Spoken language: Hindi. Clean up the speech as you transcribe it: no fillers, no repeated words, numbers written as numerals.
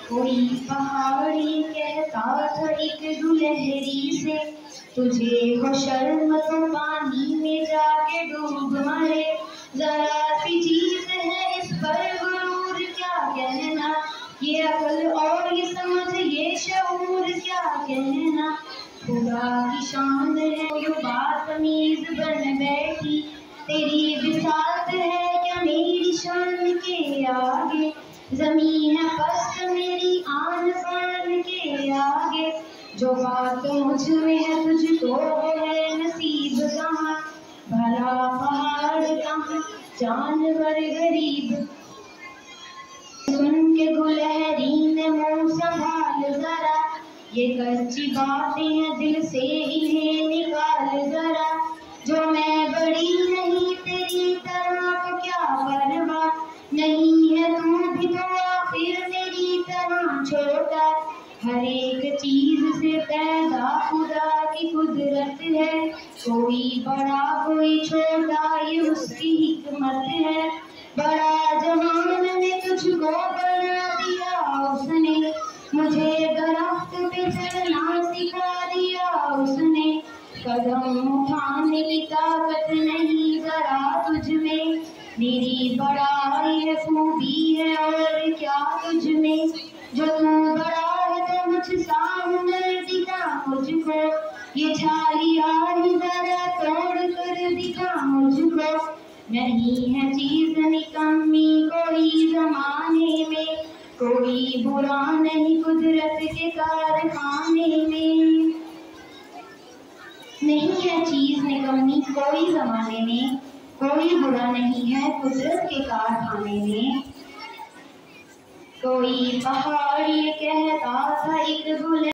कोई पहाड़ी कहता था एक दुलहरी से, तुझे हो शर्म तो पानी में जाके डूब मरे। जरा सी चीज है इस पर गुरूर क्या कहना, ये अकल और ये समझ ये शऊर क्या कहना। खुदा की शान है जो बातमीज बन बैठी, तेरी बिसात है क्या मेरी शान के आगे। ज़मीं है पस्त मेरी आन बान के आगे, जो बात मुझ में है तुझको है नसीब कहाँ। भला पहाड़ कहाँ जानवर गरीब, सुन के गुलहरी ने मुँह संभाल जरा, ये कच्ची बातें हैं दिल से इन्हें निकाल जरा। जो मैं बड़ी नहीं तेरी तरह तो क्या परवाह, नहीं है तू भी तो आखिर मेरी तरह छोटा। हर एक चीज से पैदा खुदा की कुदरत है, कोई बड़ा कोई छोटा ये उसकी हिकमत है। बड़ा जहान ने तुझको बना दिया उसने, मुझे दरख्त पे चढ़ना सिखा दिया उसने। कदम उठाने की ताकत नहीं जरा तुझ में, मेरी बड़ाई है खूबी है और क्या तुझ में। जो तू बड़ा है तो मुझसा हुनर दिखा मुझको, ये छालियाँ जरा तोड़ कर दिखा मुझको। नहीं है चीज निकम्मी कोई जमाने में, कोई बुरा नहीं कुदरत के कारखाने में। नहीं है चीज निकम्मी कोई जमाने में, कोई बुरा नहीं है कुदरत के कारखाने में। कोई पहाड़ी कहता था एक